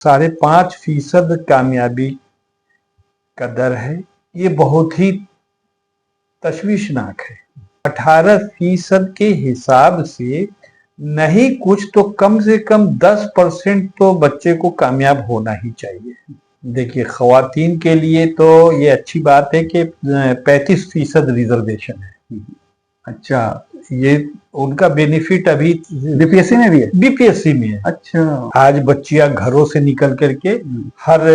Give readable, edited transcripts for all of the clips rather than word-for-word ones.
5.5% कामयाबी का दर है। ये बहुत ही तशवीशनाक है। 18% के हिसाब से नहीं कुछ तो कम से कम 10% तो बच्चे को कामयाब होना ही चाहिए। देखिए, खवातीन के लिए तो ये अच्छी बात है कि 35% रिजर्वेशन है। अच्छा, ये उनका बेनिफिट अभी बीपीएससी में भी है। बीपीएससी में है। अच्छा, आज बच्चियां घरों से निकल करके हर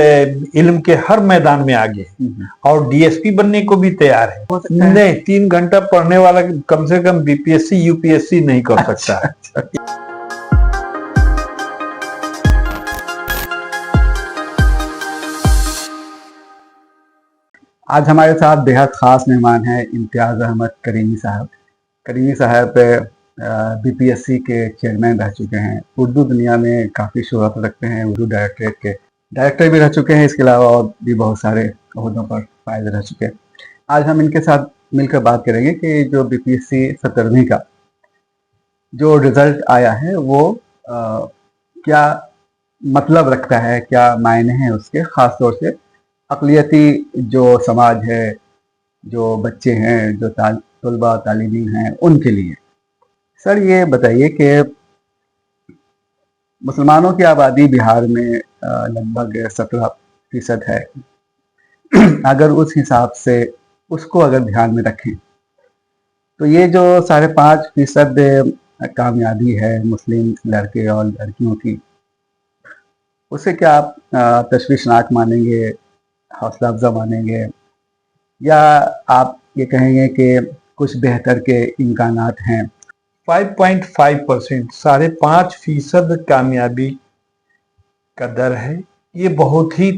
इल्म के हर मैदान में आगे है और डीएसपी बनने को भी तैयार है। नहीं, 3 घंटा पढ़ने वाला कम से कम बीपीएससी यूपीएससी नहीं कर सकता। अच्छा। आज हमारे साथ बेहद खास मेहमान हैं इम्तियाज अहमद करीमी साहब। करीमी साहब बीपीएससी के चेयरमैन रह चुके हैं, उर्दू दुनिया में काफ़ी शोहरत रखते हैं, उर्दू डायरेक्टरेट के डायरेक्टर भी रह चुके हैं, इसके अलावा और भी बहुत सारे ओहदों पर फायदे रह चुके हैं। आज हम इनके साथ मिलकर बात करेंगे कि जो बीपीएससी 17वीं का जो रिजल्ट आया है वो क्या मतलब रखता है, क्या मायने हैं उसके, ख़ास तौर से अक़लियती जो समाज है, जो बच्चे हैं, जो तलबा तालिबीन हैं, उनके लिए। सर ये बताइए कि मुसलमानों की आबादी बिहार में लगभग 17% है। अगर उस हिसाब से उसको अगर ध्यान में रखें तो ये जो 5.5% कामयाबी है मुस्लिम लड़के और लड़कियों की, उसे क्या आप तशवीशनाक मानेंगे, हौसला अफजा मानेंगे, या आप ये कहेंगे कि कुछ बेहतर के इम्कानात हैं? 5.5% 5.5% कामयाबी का दर है। ये बहुत ही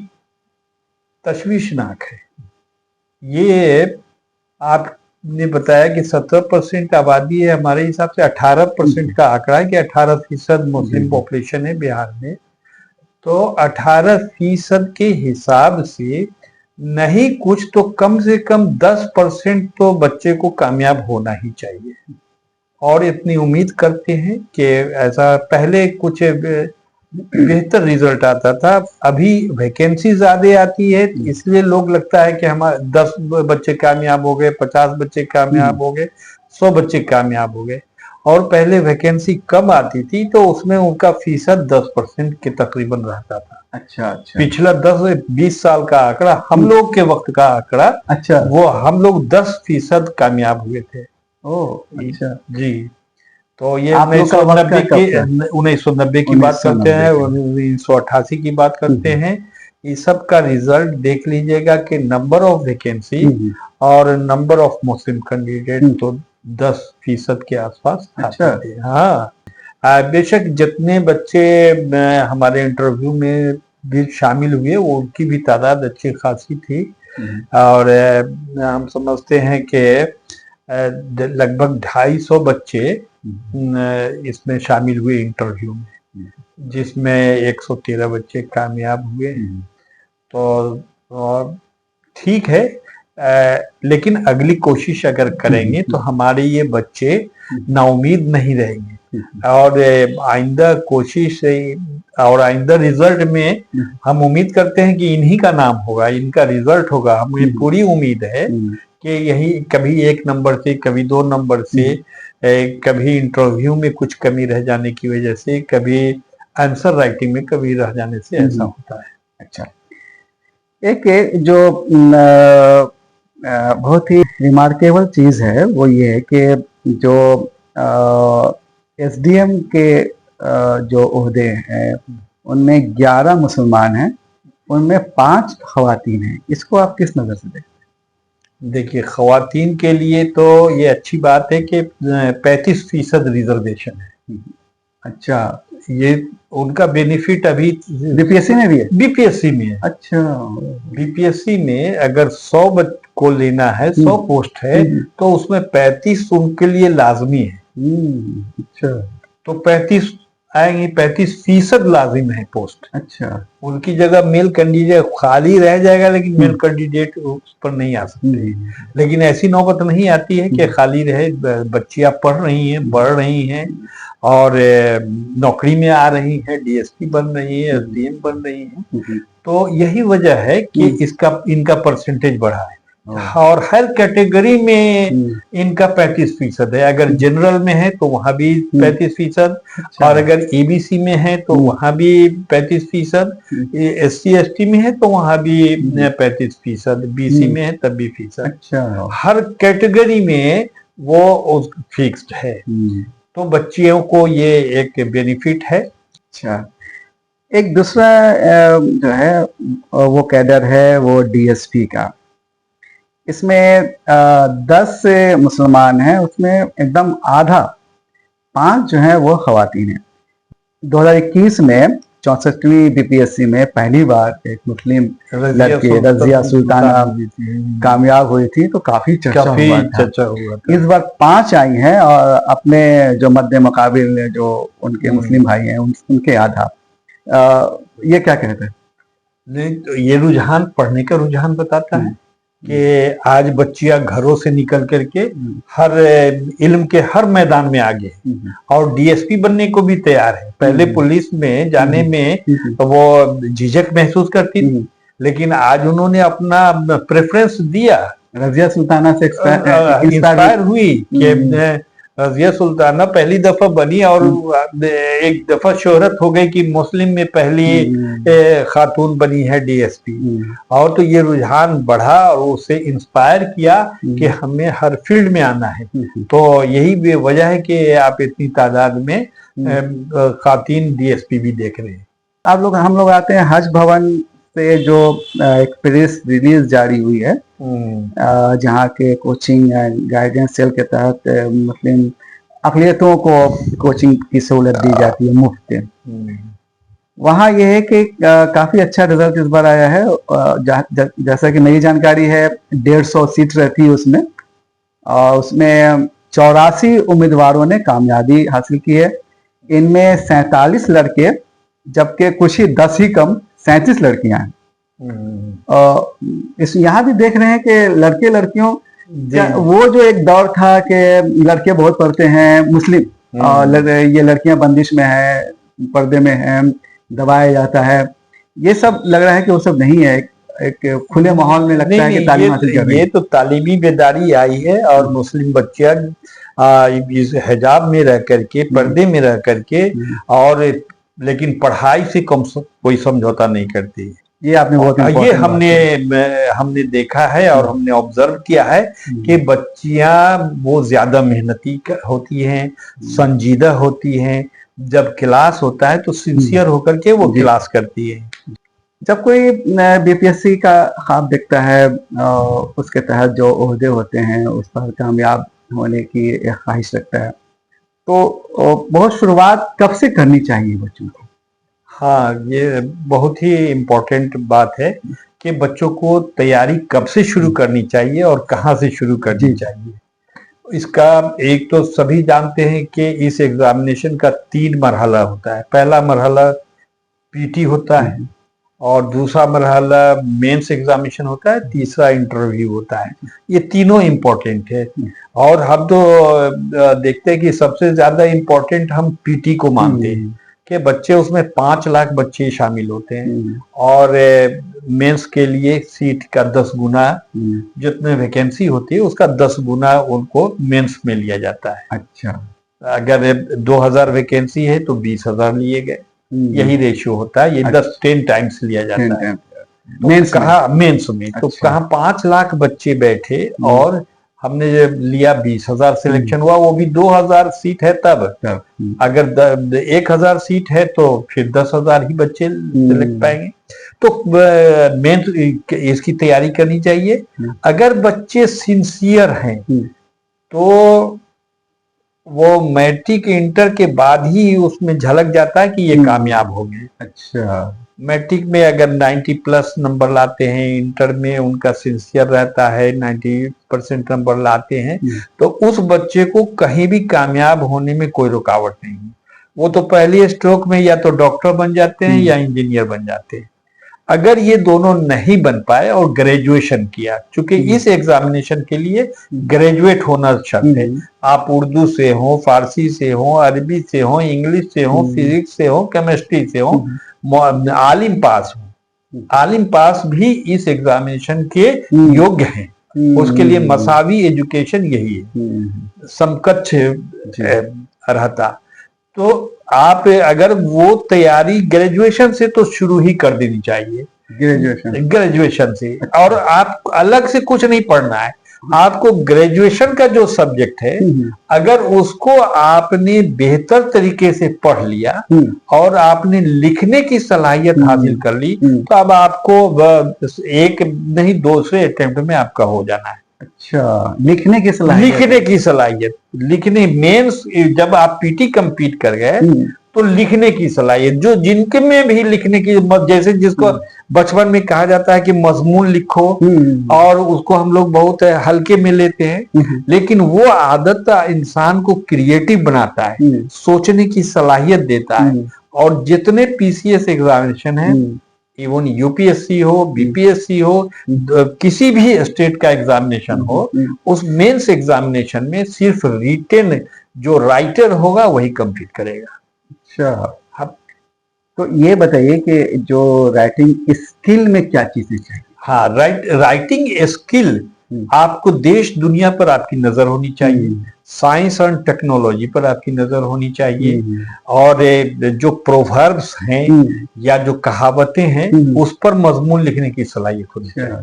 तशवीशनाक है। ये आपने बताया कि 17% आबादी है, हमारे हिसाब से 18% का आंकड़ा है कि 18% मुस्लिम पॉपुलेशन है बिहार में। तो 18% के हिसाब से नहीं कुछ तो कम से कम 10% तो बच्चे को कामयाब होना ही चाहिए। और इतनी उम्मीद करते हैं कि ऐसा पहले कुछ बेहतर रिजल्ट आता था, अभी वैकेंसी ज्यादा आती है, इसलिए लोग लगता है कि हमारे 10 बच्चे कामयाब हो गए, 50 बच्चे कामयाब हो गए, 100 बच्चे कामयाब हो गए। और पहले वैकेंसी कम आती थी तो उसमें उनका फीसद 10% के तकरीबन रहता था। अच्छा अच्छा। पिछला 10-20 साल का आंकड़ा, हम लोग के वक्त का आंकड़ा, अच्छा, वो हम लोग 10% कामयाब हुए थे। ओह अच्छा जी। तो ये आप लोग का वक्त का कब था? 1990 की बात करते हैं, 1988 की बात करते हैं। ये सब का रिजल्ट देख लीजिएगा कि नंबर ऑफ वैकेंसी और नंबर ऑफ मुस्लिम कैंडिडेट तो 10% के आसपास आते थे। हाँ, बेशक जितने बच्चे हमारे इंटरव्यू में भी शामिल हुए उनकी भी तादाद अच्छी खासी थी। और हम समझते हैं कि लगभग 250 बच्चे इसमें शामिल हुए इंटरव्यू में, जिसमें 113 बच्चे कामयाब हुए। तो ठीक है, लेकिन अगली कोशिश अगर करेंगे तो हमारे ये बच्चे नाउमीद नहीं रहेंगे और आइंदा कोशिश और आइंदा रिजल्ट में हम उम्मीद करते हैं कि इन्हीं का नाम होगा, इनका रिजल्ट होगा। हमें पूरी उम्मीद है कि यही कभी 1 नंबर से, कभी 2 नंबर से, कभी इंटरव्यू में कुछ कमी रह जाने की वजह से, कभी आंसर राइटिंग में कभी रह जाने से ऐसा होता है। अच्छा, एक जो बहुत ही रिमार्केबल चीज़ है वो ये है कि जो एसडीएम के जो ओहदे हैं उनमें 11 मुसलमान हैं, उनमें 5 खवातीन हैं। इसको आप किस नज़र से देखते हैं? देखिए, खवातीन के लिए तो ये अच्छी बात है कि 35% रिजर्वेशन है। अच्छा, ये उनका बेनिफिट अभी बीपीएससी में भी है। बीपीएससी में है। अच्छा, बीपीएससी में अगर 100 को लेना है, 100 पोस्ट है, तो उसमें 35 उनके लिए लाजमी है। अच्छा, तो 35 आएंगे 35% लाजिम है पोस्ट। अच्छा। उनकी जगह मेल कैंडिडेट खाली रह जाएगा, लेकिन मेल कैंडिडेट उस पर नहीं आ सकते। लेकिन ऐसी नौबत नहीं आती है कि खाली रहे, बच्चियां पढ़ रही हैं, बढ़ रही हैं और नौकरी में आ रही हैं, डीएसपी बन रही है, एसडीएम बन रही हैं। तो यही वजह है कि इनका परसेंटेज बढ़ा है। और हर कैटेगरी में इनका 35% है। अगर जनरल में है तो वहां भी 35%, और अगर एबीसी में है तो वहां भी 35%, SC ST में है तो वहां भी 35%, बीसी में है तब भी फीसद। अच्छा। हर कैटेगरी में वो फिक्स्ड है। तो बच्चियों को ये एक बेनिफिट है। अच्छा। एक दूसरा जो है वो कैडर है वो डीएसपी का। इसमें 10 मुसलमान हैं, उसमें एकदम आधा 5 जो है वो खवातीन हैं। 2021 में 64वीं बीपीएससी में पहली बार एक मुस्लिम लड़की रजिया सुल्ताना कामयाब हुई थी, तो काफी चर्चा हुआ था। इस बार 5 आई हैं और अपने जो मध्य मुकाबिल जो उनके मुस्लिम भाई हैं उनके आधा। ये क्या कहते हैं? नहीं, तो ये रुझान पढ़ने का रुझान बताता है कि आज बच्चियां घरों से निकल करके हर इल्म के हर मैदान में आगे है और डीएसपी बनने को भी तैयार है। पहले पुलिस में जाने में वो झिझक महसूस करती थी, लेकिन आज उन्होंने अपना प्रेफरेंस दिया। रजिया सुल्ताना से इंस्पायर हुई कि रजिया सुल्ताना पहली दफा बनी और एक दफा शोहरत हो गई कि मुस्लिम में पहली खातून बनी है डीएसपी। और तो ये रुझान बढ़ा और उसे इंस्पायर किया कि हमें हर फील्ड में आना है। तो यही वजह है कि आप इतनी तादाद में खातून डीएसपी भी देख रहे हैं। हम लोग आते हैं हज भवन से जो एक प्रेस रिलीज जारी हुई है, जहाँ के कोचिंग एंड गाइडेंस सेल के तहत मुस्लिम अक़लियतों को कोचिंग की सहूलत दी जाती है मुफ्त। वहाँ यह है कि काफी अच्छा रिजल्ट इस बार आया है। जैसा कि मेरी जानकारी है 150 सीट रहती है उसमें, और उसमें 84 उम्मीदवारों ने कामयाबी हासिल की है। इनमें 47 लड़के, जबकि कुछ ही 10 ही कम 37 लड़कियां हैं। इस यहाँ भी देख रहे हैं कि लड़के लड़कियों वो जो एक दौर था कि लड़के बहुत पढ़ते हैं मुस्लिम और ये लड़कियां बंदिश में है, पर्दे में है, दबाया जाता है, ये सब लग रहा है कि वो सब नहीं है। एक खुले माहौल में लगता है कि तालीम हासिल कर रही है। ये तो तालीमी बेदारी आई है और मुस्लिम बच्चियां इस हिजाब में रह करके, पर्दे में रह करके, और लेकिन पढ़ाई से कम कोई समझौता नहीं करती। ये आपने बहुत ये हमने देखा है और हमने ऑब्जर्व किया है कि बच्चियां वो ज्यादा मेहनती होती हैं, संजीदा होती हैं। जब क्लास होता है तो सिंसियर होकर के वो क्लास करती है। जब कोई बीपीएससी का ख्वाब देखता है, उसके तहत जो ओहदे होते हैं उस पर कामयाब होने की एक ख्वाहिश रखता है, तो बहुत शुरुआत कब से करनी चाहिए बच्चों को? हाँ, ये बहुत ही इम्पोर्टेंट बात है कि बच्चों को तैयारी कब से शुरू करनी चाहिए और कहाँ से शुरू करनी चाहिए। इसका एक तो सभी जानते हैं कि इस एग्जामिनेशन का 3 मरहला होता है। पहला मरहला पीटी होता है, और दूसरा मरहला मेंस एग्जामिनेशन होता है, तीसरा इंटरव्यू होता है। ये तीनों इम्पोर्टेंट है और हम तो देखते हैं कि सबसे ज्यादा इम्पोर्टेंट हम पीटी को मानते हैं कि बच्चे उसमें 5 लाख बच्चे शामिल होते हैं और मेंस के लिए सीट का 10 गुना जितने वैकेंसी होती है उसका 10 गुना उनको मेंस में लिया जाता है। अच्छा, अगर 2000 वैकेंसी है तो 20,000 लिए गए, यही रेशियो होता है। ये 10 टाइम्स लिया जाता है मेंस में। तो कहाँ 5 लाख बच्चे बैठे और हमने जब लिया 20,000 सिलेक्शन हुआ, वो भी 2000 सीट है तब। अगर 1000 सीट है तो फिर 10,000 ही बच्चे सिलेक्ट पाएंगे। तो मेन इसकी तैयारी करनी चाहिए। अगर बच्चे सिंसियर हैं तो वो मैट्रिक इंटर के बाद ही उसमें झलक जाता है कि ये कामयाब हो गए। अच्छा, मैट्रिक में अगर 90+ नंबर लाते हैं, इंटर में उनका सिंसियर रहता है 90% नंबर लाते हैं, तो उस बच्चे को कहीं भी कामयाब होने में कोई रुकावट नहीं है। वो तो पहली स्ट्रोक में या तो डॉक्टर बन जाते हैं या इंजीनियर बन जाते हैं। अगर ये दोनों नहीं बन पाए और ग्रेजुएशन किया, क्योंकि इस एग्जामिनेशन के लिए ग्रेजुएट होना शर्त है। आप उर्दू से हो, फारसी से हो, अरबी से हो, इंग्लिश से हो, फिजिक्स से हो, केमिस्ट्री से हो, आलिम पास हो। आलिम पास भी इस एग्जामिनेशन के योग्य हैं। उसके लिए मसावी एजुकेशन यही है, समकक्ष रहता। तो आप अगर वो तैयारी ग्रेजुएशन से तो शुरू ही कर देनी चाहिए, ग्रेजुएशन से। और आप अलग से कुछ नहीं पढ़ना है, आपको ग्रेजुएशन का जो सब्जेक्ट है अगर उसको आपने बेहतर तरीके से पढ़ लिया और आपने लिखने की सलाहियत हासिल कर ली, तो अब आपको एक नहीं दूसरे अटेम्प्ट में आपका हो जाना है। अच्छा, लिखने की सलाहियत, लिखने मेंस जब आप पीटी कंप्लीट कर गए तो लिखने की सलाहियत, जो जिनके में भी लिखने की, जैसे जिसको बचपन में कहा जाता है कि मजमून लिखो, और उसको हम लोग बहुत हल्के में लेते हैं, लेकिन वो आदत इंसान को क्रिएटिव बनाता है, सोचने की सलाहियत देता है। और जितने पीसीएस एग्जामिनेशन है, इवन यूपीएससी हो, बीपीएससी हो, किसी भी स्टेट का एग्जामिनेशन हो, उस मेंस एग्जामिनेशन में सिर्फ रिटन जो राइटर होगा वही कंप्लीट करेगा। अच्छा, तो ये बताइए कि जो राइटिंग स्किल में क्या चीजें चाहिए? हाँ, राइटिंग स्किल आपको देश दुनिया पर आपकी नजर होनी चाहिए, साइंस और टेक्नोलॉजी पर आपकी नजर होनी चाहिए, और जो प्रोवर्ब्स हैं या जो कहावतें हैं उस पर मजमून लिखने की सलाहियत होनी चाहिए।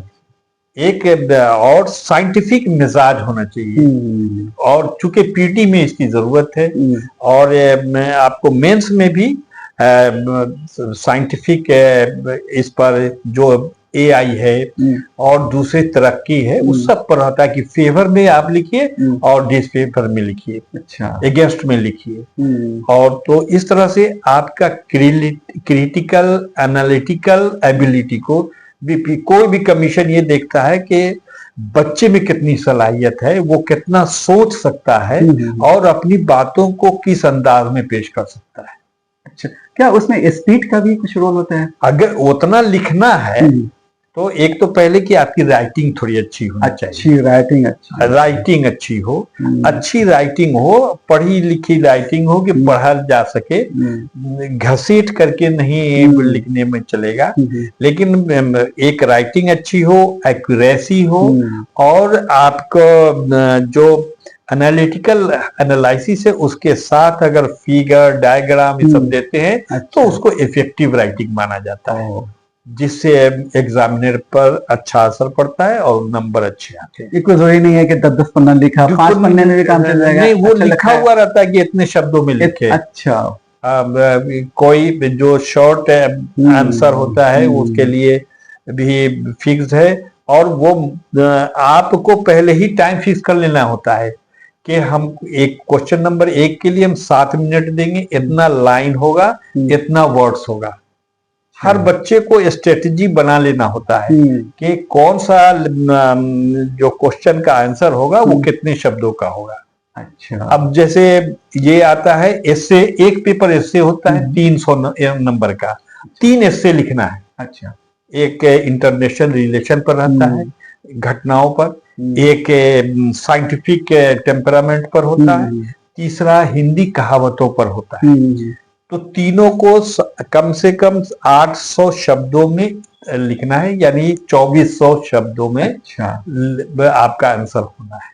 एक और साइंटिफिक मिजाज होना चाहिए, और चूंकि पीटी में इसकी जरूरत है, और मैं आपको मेंस में भी साइंटिफिक इस पर जो एआई है और दूसरे तरक्की है उस सब पर रहता है कि फेवर में आप लिखिए और डिसफेवर में लिखिए, अच्छा, अगेंस्ट में लिखिए। और तो इस तरह से आपका क्रिटिकल एनालिटिकल एबिलिटी को भी कोई भी कमीशन ये देखता है कि बच्चे में कितनी सलाहियत है, वो कितना सोच सकता है और अपनी बातों को किस अंदाज में पेश कर सकता है। अच्छा, क्या उसमें स्पीड का भी कुछ रोल होता है? अगर उतना लिखना है तो एक तो पहले कि आपकी राइटिंग थोड़ी अच्छी होनी चाहिए। राइटिंग अच्छी हो, अच्छी राइटिंग हो, पढ़ी लिखी राइटिंग हो कि पढ़ा जा सके, घसीट करके नहीं लिखने में चलेगा, लेकिन एक राइटिंग अच्छी हो, एक्यूरेसी हो, और आपको जो एनालिटिकल एनालिसिस है उसके साथ अगर फिगर डायग्राम ये सब देते हैं तो उसको इफेक्टिव राइटिंग माना जाता है, जिससे एग्जामिनर पर अच्छा असर पड़ता है और नंबर अच्छे आते हैं। कोई जरूरी नहीं है कि 10-10 पन्ना लिखा, 5 पन्ने में भी काम चल जाएगा। नहीं, वो अच्छा लिखा हुआ रहता है कि इतने शब्दों में लिखे। अच्छा, कोई जो शॉर्ट आंसर होता है उसके लिए भी फिक्स है, और वो आपको पहले ही टाइम फिक्स कर लेना होता है कि हम एक क्वेश्चन नंबर 1 के लिए हम 7 मिनट देंगे, इतना लाइन होगा, इतना वर्ड्स होगा। हर बच्चे को स्ट्रेटजी बना लेना होता है कि कौन सा जो क्वेश्चन का आंसर होगा वो कितने शब्दों का होगा। अच्छा, अब जैसे ये आता है एस्से, एक पेपर एस्से होता है 300 नंबर का, 3 एस्से लिखना है। अच्छा, एक इंटरनेशनल रिलेशन पर रहता है, घटनाओं पर, एक साइंटिफिक टेम्परामेंट पर होता है, तीसरा हिंदी कहावतों पर होता है। तो तीनों को कम से कम 800 शब्दों में लिखना है, यानी 2400 शब्दों में आपका आंसर होना है।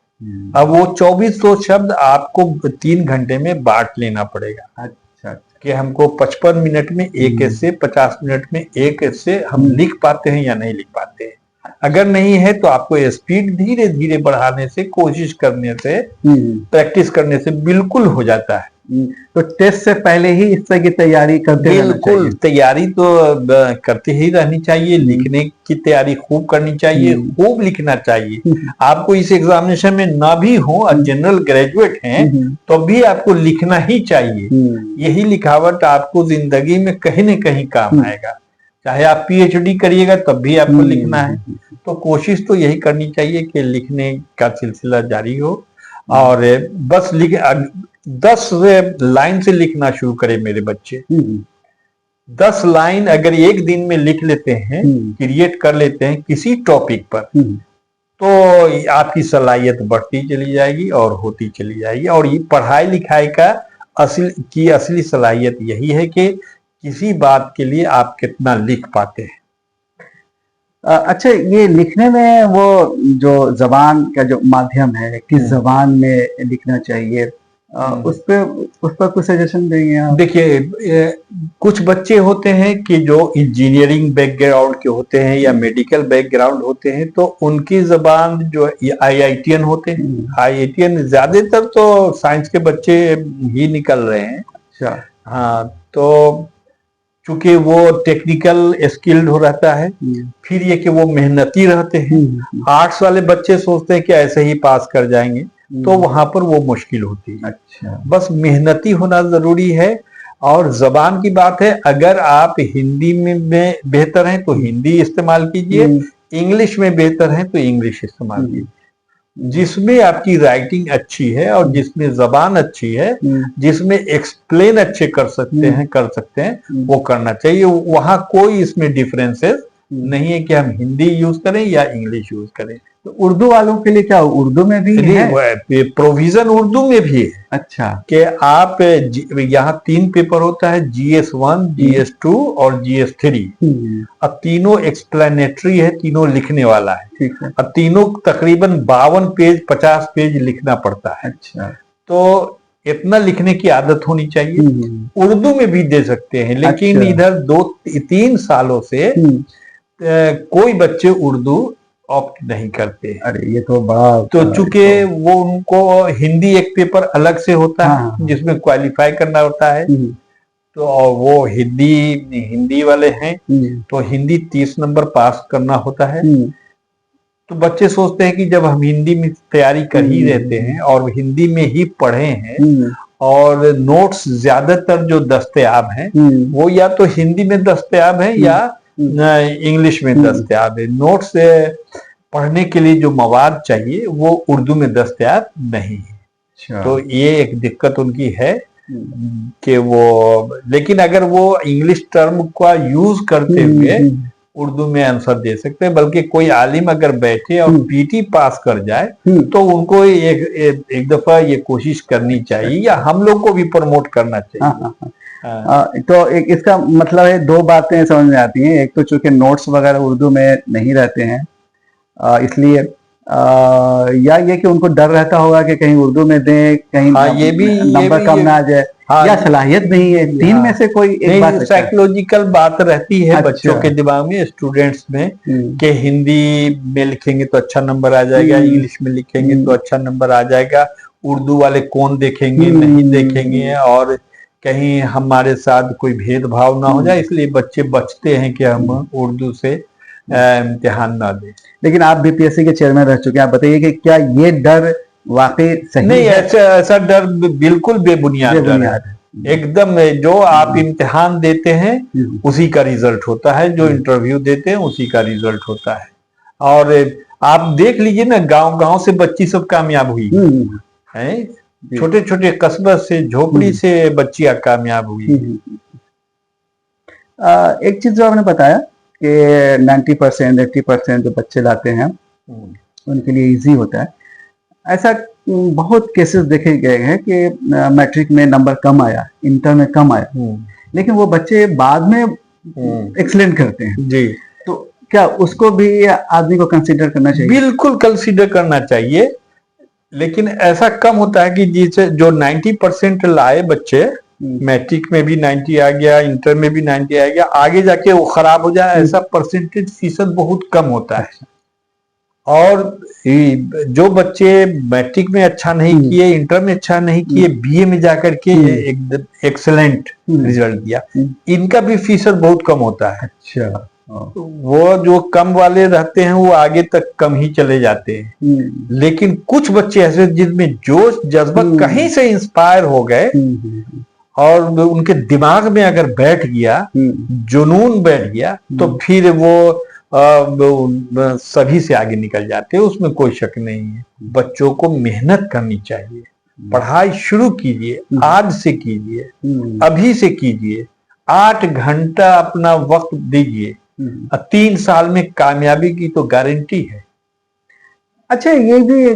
अब वो 2400 शब्द आपको 3 घंटे में बांट लेना पड़ेगा। अच्छा, कि हमको 55 मिनट में एक ऐसे, 50 मिनट में एक ऐसे हम लिख पाते हैं या नहीं लिख पाते हैं। अगर नहीं है तो आपको स्पीड धीरे धीरे बढ़ाने से, कोशिश करने से, प्रैक्टिस करने से बिल्कुल हो जाता है। तो टेस्ट से पहले ही इस तरह की तैयारी करते रहना चाहिए। बिल्कुल, तैयारी तो करते ही रहनी चाहिए, लिखने की तैयारी खूब करनी चाहिए, खूब लिखना चाहिए। आपको इस एग्जामिनेशन में ना भी हो और जनरल ग्रेजुएट हैं तो भी आपको लिखना ही चाहिए। यही लिखावट आपको जिंदगी में कहीं न कहीं काम आएगा। चाहे आप पीएचडी करिएगा तब भी आपको लिखना है। तो कोशिश तो यही करनी चाहिए कि लिखने का सिलसिला जारी हो, और बस 10 लाइन से लिखना शुरू करे मेरे बच्चे। 10 लाइन अगर एक दिन में लिख लेते हैं, क्रिएट कर लेते हैं किसी टॉपिक पर, तो आपकी सलाहियत बढ़ती चली जाएगी और होती चली जाएगी। और ये पढ़ाई लिखाई का असली सलाहियत यही है कि किसी बात के लिए आप कितना लिख पाते हैं। अच्छा, ये लिखने में वो जो जबान का जो माध्यम है, किस जबान में लिखना चाहिए, उस पर कुछ सजेशन देंगे आप? देखिए, कुछ बच्चे होते हैं कि जो इंजीनियरिंग बैकग्राउंड के होते हैं या मेडिकल बैकग्राउंड होते हैं, तो उनकी जबान जो IITian होते हैं, IITian ज्यादातर तो साइंस के बच्चे ही निकल रहे हैं। अच्छा। हाँ, तो चूंकि वो टेक्निकल स्किल्ड हो रहता है, फिर ये कि वो मेहनती रहते हैं। आर्ट्स वाले बच्चे सोचते हैं कि ऐसे ही पास कर जाएंगे, तो वहां पर वो मुश्किल होती है। अच्छा। बस मेहनती होना जरूरी है। और जबान की बात है, अगर आप हिंदी में बेहतर हैं तो हिंदी इस्तेमाल कीजिए, इंग्लिश में बेहतर हैं तो इंग्लिश इस्तेमाल कीजिए। जिसमें आपकी राइटिंग अच्छी है और जिसमें जबान अच्छी है, जिसमें एक्सप्लेन अच्छे कर सकते हैं, वो करना चाहिए। वहां कोई इसमें डिफरेंसेस नहीं है कि हम हिंदी यूज करें या इंग्लिश यूज करें। तो उर्दू वालों के लिए क्या उर्दू में भी है? प्रोविजन उर्दू में भी है। अच्छा। कि आप यहाँ 3 पेपर होता है, GS1, GS2 और GS3, अब तीनों एक्सप्लेनेटरी है, तीनों लिखने वाला है। ठीक है। अब तीनों तकरीबन 52 पेज 50 पेज लिखना पड़ता है। अच्छा। तो इतना लिखने की आदत होनी चाहिए। उर्दू में भी दे सकते हैं, लेकिन इधर 2-3 सालों से कोई बच्चे उर्दू ऑप्ट नहीं करते। अरे ये तो बड़ा, तो चूंकि वो उनको हिंदी एक पेपर अलग से होता है जिसमें क्वालिफाई करना होता है, तो और वो हिंदी वाले हैं, तो हिंदी 30 नंबर पास करना होता है। तो बच्चे सोचते हैं कि जब हम हिंदी में तैयारी कर ही रहते हैं और हिंदी में ही पढ़े हैं, और नोट्स ज्यादातर जो दस्तयाब हैं वो या तो हिंदी में दस्तयाब है या इंग्लिश में दस्तयाब है। नोट्स पढ़ने के लिए जो मवाद चाहिए वो उर्दू में दस्तयाब नहीं है। अच्छा। तो ये एक दिक्कत उनकी है कि वो, लेकिन अगर वो इंग्लिश टर्म का यूज करते हुए उर्दू में आंसर दे सकते हैं। बल्कि कोई आलिम अगर बैठे और PT पास कर जाए तो उनको एक दफा ये कोशिश करनी चाहिए, या हम लोग को भी प्रमोट करना चाहिए। तो इसका मतलब है, 2 बातें समझ में आती हैं। एक तो चूंकि नोट्स वगैरह उर्दू में नहीं रहते हैं, इसलिए या ये कि उनको डर रहता होगा कि कहीं उर्दू में दें, कहीं ये भी नंबर कम ना आ जाए, या सलाहियत नहीं है। 3 में से कोई एक बात साइकोलॉजिकल बात रहती है बच्चों के दिमाग में, स्टूडेंट्स में, कि हिंदी में लिखेंगे तो अच्छा नंबर आ जाएगा, इंग्लिश में लिखेंगे तो अच्छा नंबर आ जाएगा, उर्दू वाले कौन देखेंगे, नहीं देखेंगे, और कहीं हमारे साथ कोई भेदभाव ना हो जाए, इसलिए बच्चे बचते हैं कि हम उर्दू से इम्तिहान ना दें। लेकिन आप BPSC के चेयरमैन रह चुके हैं, आप बताइए कि क्या ये डर वाकई सही नहीं है? ऐसा डर बिल्कुल बेबुनियाद डर है। एकदम जो आप इम्तिहान देते हैं उसी का रिजल्ट होता है, जो इंटरव्यू देते हैं उसी का रिजल्ट होता है। और आप देख लीजिए ना, गांव गांव से बच्ची सब कामयाब हुई है, छोटे छोटे कस्बे से, झोपड़ी से बच्चियां कामयाब हुई। एक चीज जो आपने बताया कि 90% 80% जो बच्चे लाते हैं उनके लिए इजी होता है, ऐसा बहुत केसेस देखे गए हैं कि मैट्रिक में नंबर कम आया, इंटर में कम आया, लेकिन वो बच्चे बाद में एक्सीलेंट करते हैं जी। तो क्या उसको भी आदमी को कंसीडर करना चाहिए? बिल्कुल कंसीडर करना चाहिए, लेकिन ऐसा कम होता है कि जिसे जो 90% लाए बच्चे, मैट्रिक में भी 90 आ गया, इंटर में भी 90 आ गया, आगे जाके वो खराब हो जाए, ऐसा परसेंटेज फीसद बहुत कम होता है। और जो बच्चे मैट्रिक में अच्छा नहीं किए, इंटर में अच्छा नहीं किए, BA में जाकर के एक्सेलेंट रिजल्ट दिया, इनका भी फीसद बहुत कम होता है। अच्छा। वो जो कम वाले रहते हैं वो आगे तक कम ही चले जाते हैं, लेकिन कुछ बच्चे ऐसे जिनमें जोश जज्बा कहीं से इंस्पायर हो गए और उनके दिमाग में अगर बैठ गया, जुनून बैठ गया, तो फिर वो सभी से आगे निकल जाते हैं, उसमें कोई शक नहीं है। बच्चों को मेहनत करनी चाहिए, पढ़ाई शुरू कीजिए, आज से कीजिए, अभी से कीजिए, 8 घंटा अपना वक्त दीजिए, 3 साल में कामयाबी की तो गारंटी है। अच्छा, ये भी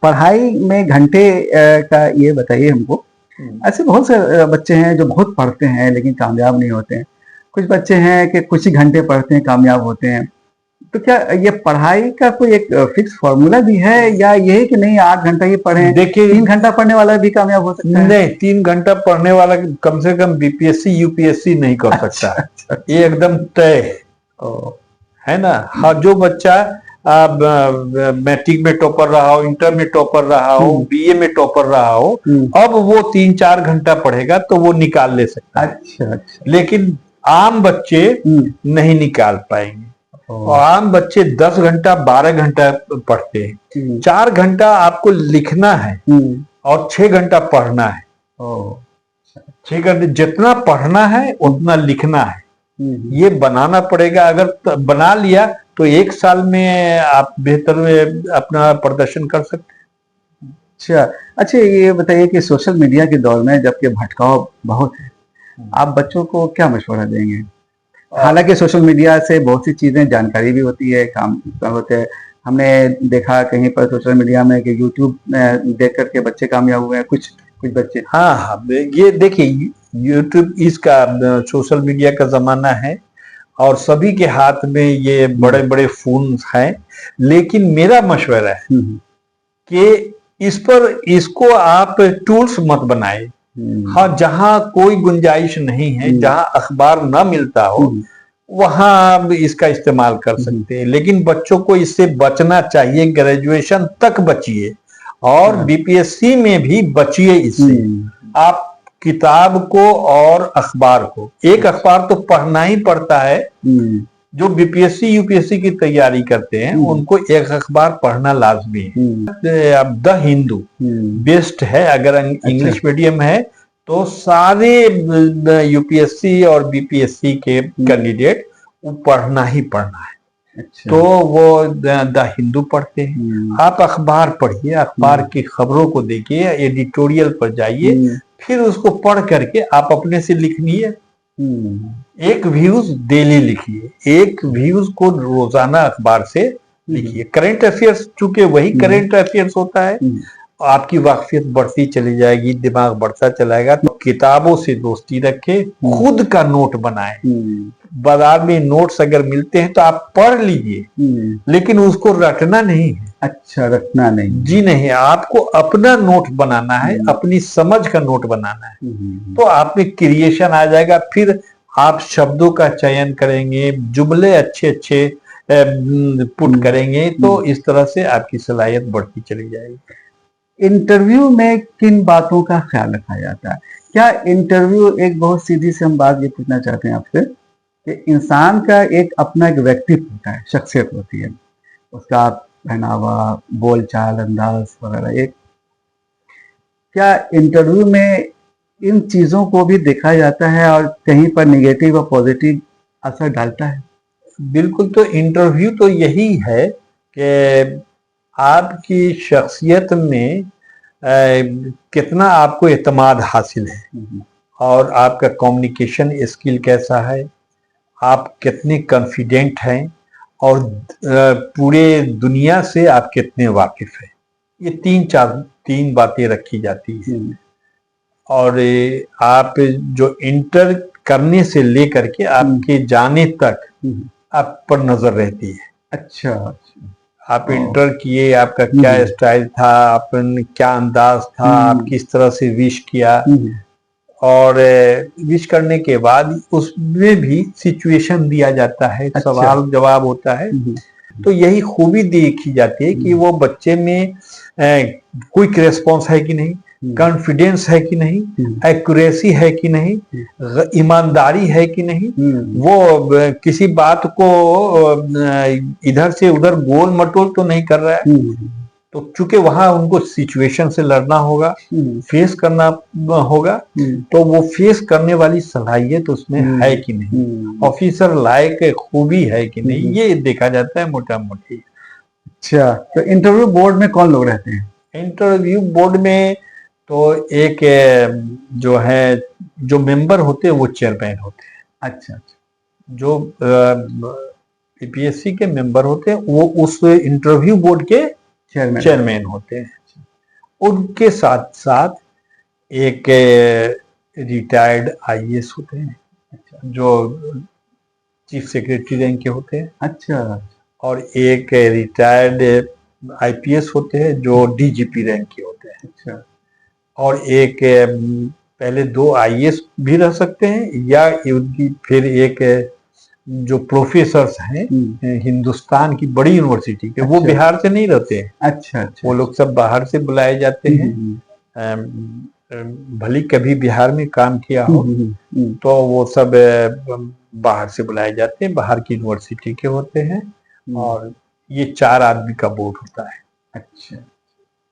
पढ़ाई में घंटे का ये बताइए हमको। ऐसे बहुत से बच्चे हैं जो बहुत पढ़ते हैं लेकिन कामयाब नहीं होते हैं। कुछ बच्चे हैं कि कुछ ही घंटे पढ़ते हैं, कामयाब होते हैं। तो क्या ये पढ़ाई का कोई एक फिक्स फॉर्मूला भी है, या ये है कि नहीं 8 घंटा ही पढ़ें? देखिए, 3 घंटा पढ़ने वाला भी कामयाब हो सकता है? नहीं, 3 घंटा पढ़ने वाला कम से कम बीपीएससी यूपीएससी नहीं कर सकता। अच्छा। ये एकदम तय है ना। हाँ, जो बच्चा मैट्रिक में टॉपर रहा हो, इंटर में टॉपर रहा हो, बीए में टॉपर रहा हो, अब वो 3-4 घंटा पढ़ेगा तो वो निकाल ले सकता है। अच्छा। लेकिन आम बच्चे नहीं निकाल पाएंगे। और आम बच्चे 10 घंटा 12 घंटा पढ़ते हैं। 4 घंटा आपको लिखना है और 6 घंटा पढ़ना है। 6 घंटे जितना पढ़ना है उतना लिखना है, ये बनाना पड़ेगा। अगर बना लिया तो 1 साल में आप बेहतर अपना प्रदर्शन कर सकते हैं। अच्छा, ये बताइए कि सोशल मीडिया के दौर में जबकि भटकाव बहुत है, आप बच्चों को क्या मशवरा देंगे? हालांकि सोशल मीडिया से बहुत सी चीजें, जानकारी भी होती है, काम होते हैं। हमने देखा कहीं पर सोशल मीडिया में कि यूट्यूब देख करके बच्चे कामयाब हुए हैं, कुछ बच्चे। हाँ, ये देखिए, यूट्यूब इसका सोशल मीडिया का जमाना है और सभी के हाथ में ये बड़े बड़े फोन हैं। लेकिन मेरा मशवरा है कि इसको आप टूल्स मत बनाए। हाँ, जहां कोई गुंजाइश नहीं है, जहां अखबार ना मिलता हो, वहां आप इसका इस्तेमाल कर सकते हैं। लेकिन बच्चों को इससे बचना चाहिए। ग्रेजुएशन तक बचिए और बीपीएससी में भी बचिए इससे। आप किताब को और अखबार को, एक अखबार तो पढ़ना ही पड़ता है। जो बीपीएससी यूपीएससी की तैयारी करते हैं उनको एक अखबार पढ़ना लाजमी है। अब द हिंदू बेस्ट है। अगर इंग्लिश मीडियम है तो सारे यूपीएससी और बीपीएससी के कैंडिडेट वो पढ़ना ही पढ़ना है। तो वो द हिंदू पढ़ते हैं। आप अखबार पढ़िए, अखबार की खबरों को देखिए, एडिटोरियल पर जाइए, फिर उसको पढ़ करके आप अपने से लिखिए। एक व्यूज डेली लिखिए, एक व्यूज को रोजाना अखबार से लिखिए। करंट अफेयर्स, चूंकि वही करंट अफेयर्स होता है, आपकी वाकफियत बढ़ती चली जाएगी, दिमाग बढ़ता चलाएगा। तो किताबों से दोस्ती रखे, खुद का नोट बनाए। बाजार में नोट्स अगर मिलते हैं तो आप पढ़ लीजिए, लेकिन उसको रटना नहीं है। अच्छा, रटना नहीं जी नहीं, आपको अपना नोट बनाना है, अपनी समझ का नोट बनाना है। तो आप में क्रिएशन आ जाएगा। फिर आप शब्दों का चयन करेंगे, जुमले अच्छे अच्छे पुट करेंगे, तो इस तरह से आपकी सलाहियत बढ़ती चली जाएगी। इंटरव्यू में किन बातों का ख्याल रखा जाता है? क्या इंटरव्यू, एक बहुत सीधी से हम बात ये पूछना चाहते हैं आपसे कि इंसान का एक अपना एक व्यक्तित्व होता है, शख्सियत होती है, उसका पहनावा, बोलचाल, अंदाज वगैरह। एक क्या इंटरव्यू में इन चीजों को भी देखा जाता है और कहीं पर नेगेटिव और पॉजिटिव असर डालता है? बिल्कुल। तो इंटरव्यू तो यही है कि आपकी शख्सियत में कितना आपको एतमाद हासिल है और आपका कम्युनिकेशन स्किल कैसा है, आप कितने कॉन्फिडेंट हैं और पूरे दुनिया से आप कितने वाकिफ हैं। ये 3 बातें रखी जाती हैं। और आप जो इंटर करने से लेकर के आपके जाने तक आप पर नजर रहती है। अच्छा, आप इंटर किए, आपका क्या स्टाइल था, आपने क्या अंदाज था, आप किस तरह से विश किया, और विश करने के बाद उसमें भी सिचुएशन दिया जाता है। अच्छा। सवाल जवाब होता है। तो यही खूबी देखी जाती है कि वो बच्चे में क्विक रिस्पॉन्स है कि नहीं, कॉन्फिडेंस है कि नहीं, एक्यूरेसी है कि नहीं, ईमानदारी है कि नहीं, वो किसी बात को इधर से उधर गोल मटोल तो नहीं कर रहा है। तो चूंकि वहां उनको सिचुएशन से लड़ना होगा, फेस करना होगा, तो वो फेस करने वाली सलाहियत उसमें है कि नहीं, ऑफिसर लायक खूबी है कि नहीं, ये देखा जाता है मोटा मोटी। अच्छा, तो इंटरव्यू बोर्ड में कौन लोग रहते हैं? इंटरव्यू बोर्ड में तो एक जो है, जो मेंबर होते हैं वो चेयरमैन होते हैं। अच्छा अच्छा। जो यूपीएससी के मेंबर होते हैं वो उस इंटरव्यू बोर्ड के चेयरमैन। चेयरमैन होते हैं। उनके साथ साथ एक रिटायर्ड आईएएस होते हैं, अच्छा जो चीफ सेक्रेटरी रैंक के होते हैं, अच्छा और एक रिटायर्ड आईपीएस होते हैं जो डीजीपी रैंक के होते हैं, अच्छा। और एक पहले 2 आईएएस भी रह सकते हैं, या उनकी फिर एक जो प्रोफेसर्स हैं हिंदुस्तान की बड़ी यूनिवर्सिटी के, वो अच्छा। बिहार से नहीं रहते हैं। अच्छा अच्छा। वो लोग सब बाहर से बुलाए जाते हैं। भले कभी बिहार में काम किया हो तो वो सब बाहर से बुलाए जाते हैं, बाहर की यूनिवर्सिटी के होते हैं, और ये 4 आदमी का बोर्ड होता है। अच्छा।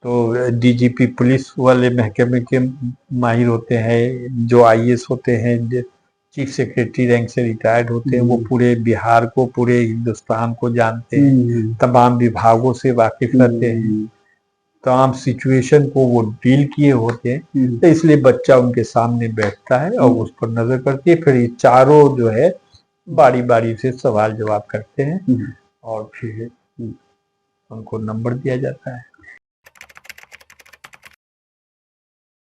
तो डीजीपी पुलिस वाले महकमे के माहिर होते हैं, जो आईएएस होते हैं, चीफ सेक्रेटरी रैंक से रिटायर्ड होते हैं, वो पूरे बिहार को, पूरे हिंदुस्तान को जानते हैं, तमाम विभागों से वाकिफ रहते हैं, तमाम सिचुएशन को वो डील किए होते हैं। तो इसलिए बच्चा उनके सामने बैठता है और उस पर नजर करती है, फिर ये चारों जो है बारी बारी से सवाल जवाब करते हैं, और फिर उनको नंबर दिया जाता है।